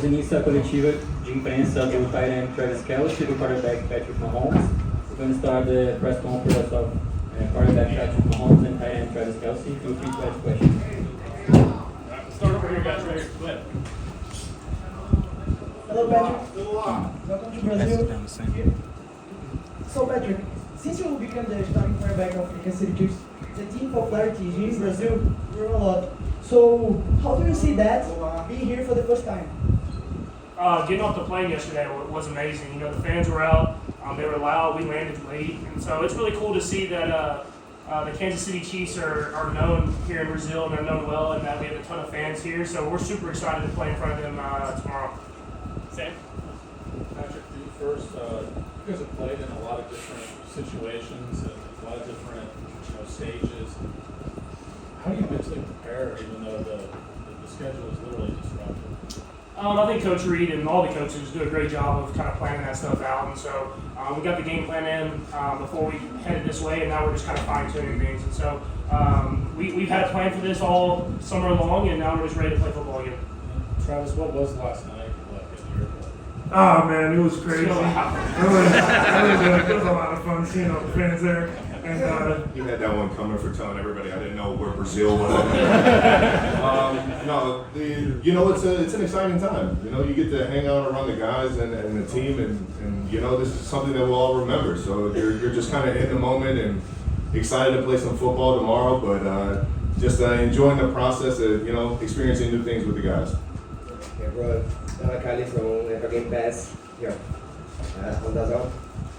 início da coletiva de imprensa do tight end Travis Kelce e do quarterback Patrick Mahomes. We're going to start the press conference of quarterback Patrick Mahomes and tight end Travis Kelce. Feel free to ask questions. Start over here, guys. Right here. Go ahead. Hello, Patrick. Welcome to Brazil. So, Patrick, since you became the starting quarterback of the Kansas City Chiefs, the team popularity here in Brazil grew a lot. So, how do you see that being here for the first time? Getting off the plane yesterday was amazing. You know, the fans were out. They were loud. We landed late. And so it's really cool to see that the Kansas City Chiefs are known here in Brazil, and they're known well, and that we have a ton of fans here. So we're super excited to play in front of them tomorrow. Sam? Patrick, you first, you guys have played in a lot of different situations and a lot of different stages. How do you mentally prepare even though the schedule is literally disrupted? I think Coach Reed and all the coaches do a great job of kind of planning that stuff out. And so we got the game plan in before we headed this way, and now we're just kind of fine-tuning things. And so we've had a plan for this all summer long, and now we're just ready to play football again. Travis, what was last night like in your opinion? Oh man, it was crazy. It was a lot of fun seeing all the fans there. And you had that one coming for telling everybody I didn't know where Brazil was. It's an exciting time. You get to hang out around the guys and the team, and this is something that we'll all remember. So you're just kind of in the moment and excited to play some football tomorrow, but just enjoying the process of experiencing new things with the guys. Hey, bro. Kylie from Game Pass here.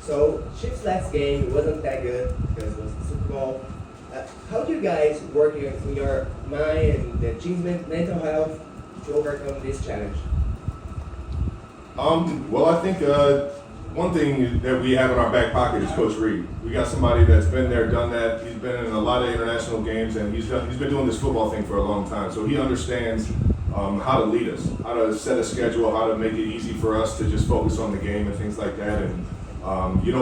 So, Chiefs' last game wasn't that good because it was the Super Bowl. How do you guys work in your mind and the team's mental health to overcome this challenge? Well, I think one thing that we have in our back pocket is Coach Reed. We got somebody that's been there, done that. He's been in a lot of international games, and he's been doing this football thing for a long time. So he understands how to lead us, how to set a schedule, how to make it easy for us to just focus on the game and things like that. And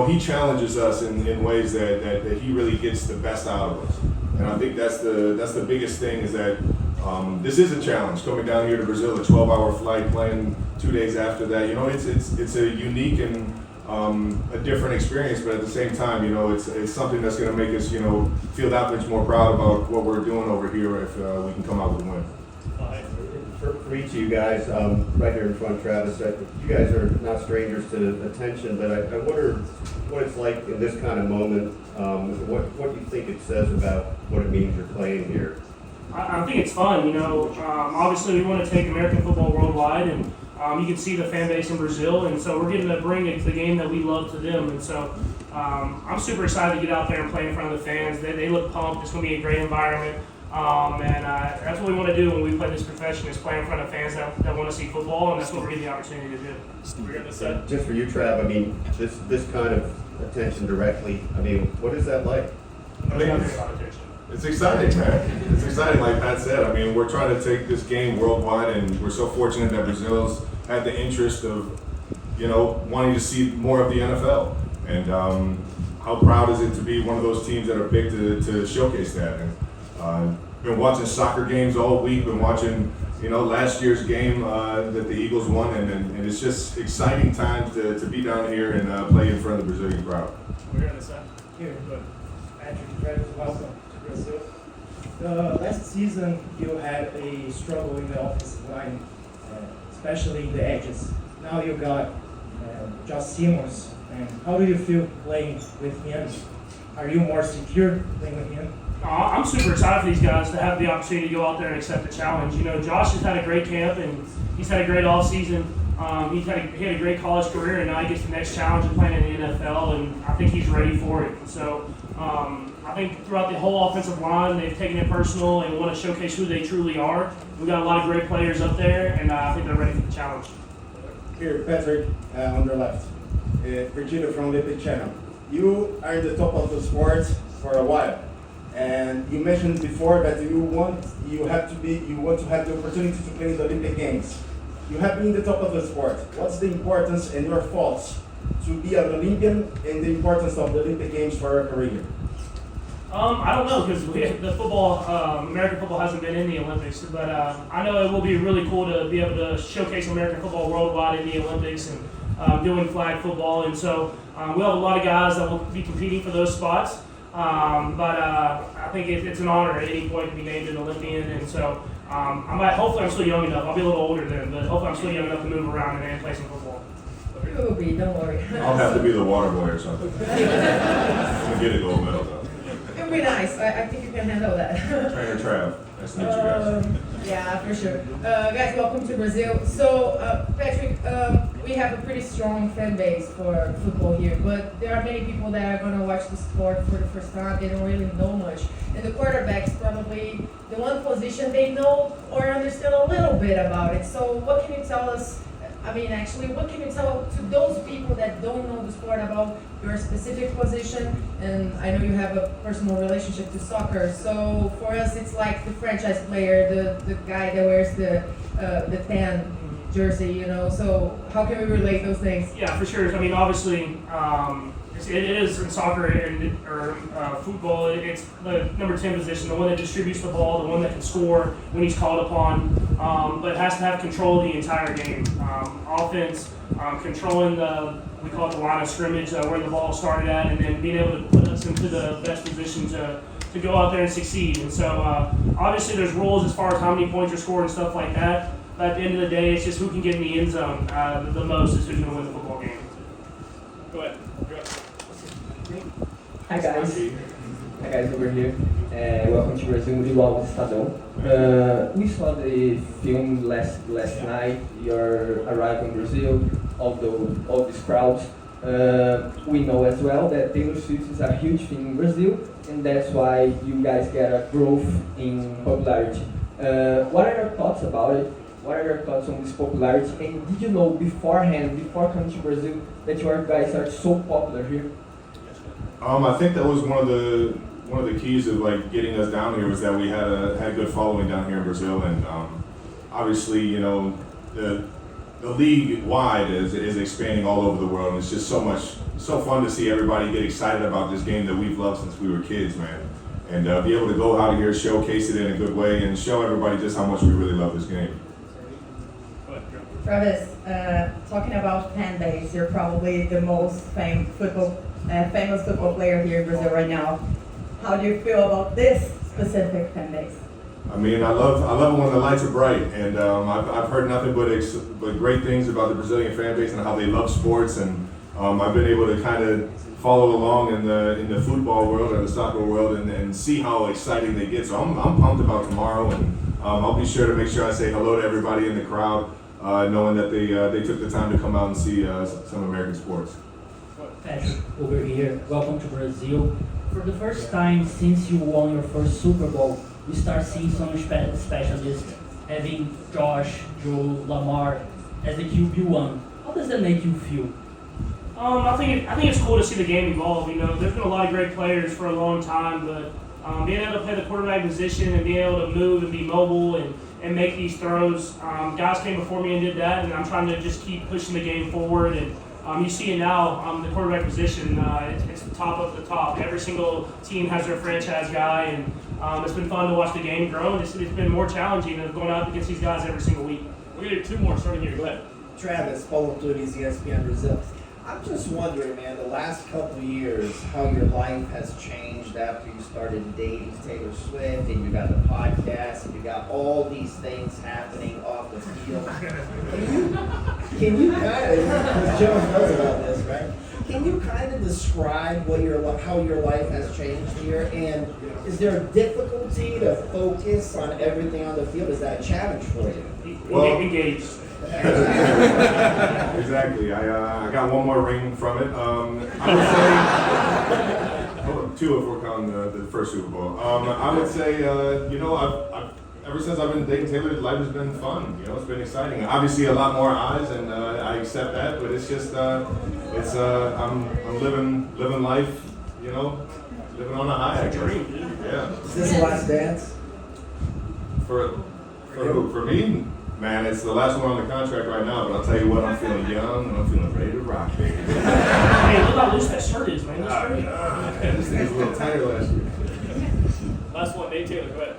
he challenges us in ways that he really gets the best out of us. And I think that's the biggest thing is that this is a challenge coming down here to Brazil, a 12-hour flight, playing 2 days after that. It's a unique and a different experience, but at the same time, it's something that's going to make us, feel that much more proud about what we're doing over here if we can come out with a win. For each of you guys, right here in front, Travis, you guys are not strangers to attention, but I wonder what it's like in this kind of moment, what you think it says about what it means you're playing here. I think it's fun. Obviously we want to take American football worldwide, and you can see the fan base in Brazil, and so we're getting to bring the game that we love to them. And so I'm super excited to get out there and play in front of the fans. They look pumped. It's going to be a great environment. And that's what we want to do when we play this profession, is play in front of fans that want to see football, and that's what we're getting the opportunity to do. Just for you, Trav, this kind of attention directly, what is that like? It's exciting, man. It's exciting, like Pat said. We're trying to take this game worldwide, and we're so fortunate that Brazil's had the interest of, wanting to see more of the NFL. And how proud is it to be one of those teams that are picked to showcase that? And been watching soccer games all week. Been watching, last year's game that the Eagles won, and it's just exciting times to be down here and play in front of the Brazilian crowd. We're here on this side. Here, Patrick, Travis, welcome to Brazil. Last season, you had a struggle in the offensive line, especially in the edges. Now you got Josh Simmons. And how do you feel playing with him? Are you more secure playing with him? I'm super excited for these guys to have the opportunity to go out there and accept the challenge. Josh has had a great camp, and he's had a great offseason. He had a great college career, and now he gets the next challenge of playing in the NFL, and I think he's ready for it. And so I think throughout the whole offensive line, they've taken it personal and want to showcase who they truly are. We've got a lot of great players up there, and I think they're ready for the challenge. Here, Patrick, on your left. Virgilio from Olympic Channel. You are in the top of the sport for a while, and you mentioned before that you want to have the opportunity to play in the Olympic Games. You have been in the top of the sport. What's the importance and your thoughts to be an Olympian and the importance of the Olympic Games for your career? I don't know because the football, American football hasn't been in the Olympics, but I know it will be really cool to be able to showcase American football worldwide in the Olympics and doing flag football. And so we'll have a lot of guys that will be competing for those spots. But I think it's an honor at any point to be named an Olympian. And so hopefully I'm still young enough. I'll be a little older then, but hopefully I'm still young enough to move around and play some football. You will be, don't worry. I'll have to be the water boy or something. I'm gonna get a gold medal though. It'll be nice. I think you can handle that. Trainer Trav, nice to meet you guys. Yeah, for sure. Guys, welcome to Brazil. So, Patrick, we have a pretty strong fan base for football here, but there are many people that are going to watch the sport for the first time. They don't really know much. And the quarterback is probably the one position they know or understand a little bit about it. So, what can you tell us? What can you tell to those people that don't know the sport about your specific position? And I know you have a personal relationship to soccer. So for us, it's like the franchise player, the guy that wears the 10 jersey, you know. So how can we relate those things? Yeah, for sure. I mean, obviously, it is in soccer or football. It's the number 10 position, the one that distributes the ball, the one that can score when he's called upon, but it has to have control of the entire game. Offense, controlling we call it the line of scrimmage, where the ball started at, and then being able to put us into the best position to go out there and succeed. And so, obviously, there's rules as far as how many points you're scoring and stuff like that. But at the end of the day, it's just who can get in the end zone the most is who's going to win the football game. Go ahead. Hi guys over here. Welcome to Brazil, we love Estadão. We saw the film last night, your arrival in Brazil, all these crowds. We know as well that Taylor Swift is a huge thing in Brazil, and that's why you guys get a growth in popularity. What are your thoughts about it? What are your thoughts on this popularity? And did you know beforehand, before coming to Brazil, that your guys are so popular here? I think that was one of the keys of like getting us down here was that we had a good following down here in Brazil, and obviously, you know, the league wide is expanding all over the world, and it's just so fun to see everybody get excited about this game that we've loved since we were kids, man. And be able to go out here, showcase it in a good way, and show everybody just how much we really love this game. Travis, talking about fan base, you're probably the most famous football player here in Brazil right now. How do you feel about this specific fan base? I mean, I love it when the lights are bright, and I've heard nothing but great things about the Brazilian fan base and how they love sports, and I've been able to kind of follow along in the football world or the soccer world and see how exciting they get. So I'm pumped about tomorrow, and I'll be sure to make sure I say hello to everybody in the crowd, knowing that they took the time to come out and see some American sports. Patrick, over here. Welcome to Brazil. For the first time since you won your first Super Bowl, we start seeing some specialists having Josh, Joe, Lamar as the QB1. How does that make you feel? I think it's cool to see the game evolve. You know, there's been a lot of great players for a long time, but being able to play the quarterback position and being able to move and be mobile and make these throws, guys came before me and did that, and I'm trying to just keep pushing the game forward. And you see it now, the quarterback position, it's the top of the top. Every single team has their franchise guy, and it's been fun to watch the game grow, and it's been more challenging than going out against these guys every single week. We're going to do two more starting here. Go ahead. Travis, Paulo Tunes, ESPN Brazil. I'm just wondering, man, the last couple of years, how your life has changed after you started dating Taylor Swift, and you got the podcast, and you got all these things happening off the field. Can you kind of, because Jones knows about this, right? Can you kind of describe how your life has changed here? And is there a difficulty to focus on everything on the field? Is that a challenge for you? Well, engaged. Exactly. I got one more ring from it. I would say two if we're counting the first Super Bowl. I would say you know I've ever since I've been dating Taylor, life has been fun. You know, it's been exciting. Obviously, a lot more eyes, and I accept that. But it's just I'm living life. You know, living on a high. I guess. Yeah. Is this the last dance? For who? For me? Man, it's the last one on the contract right now, but I'll tell you what, I'm feeling young and I'm feeling ready to rock, baby. Hey, look how loose that shirt is, man. This thing was a little tighter last year. Last one, Nate Taylor, go ahead.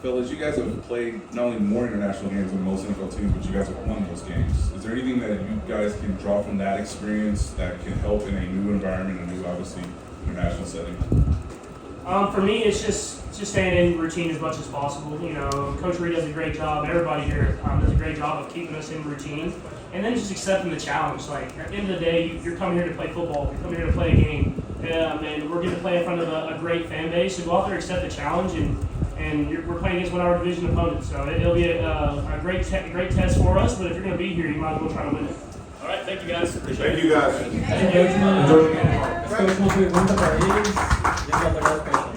Fellas, you guys have played not only more international games than most NFL teams, but you guys have won those games. Is there anything that you guys can draw from that experience that can help in a new environment, a new, obviously, international setting? For me, it's just staying in routine as much as possible. You know, Coach Reed does a great job. Everybody here does a great job of keeping us in routine, and then just accepting the challenge. Like at the end of the day, you're coming here to play football. You're coming here to play a game, and we're going to play in front of a great fan base. So go out there, accept the challenge, and we're playing against one of our division opponents. So it'll be a great test for us. But if you're going to be here, you might as well try to win it. All right, thank you guys. Appreciate it. Thank you guys. Essa é a última pergunta para eles. Já volta agora para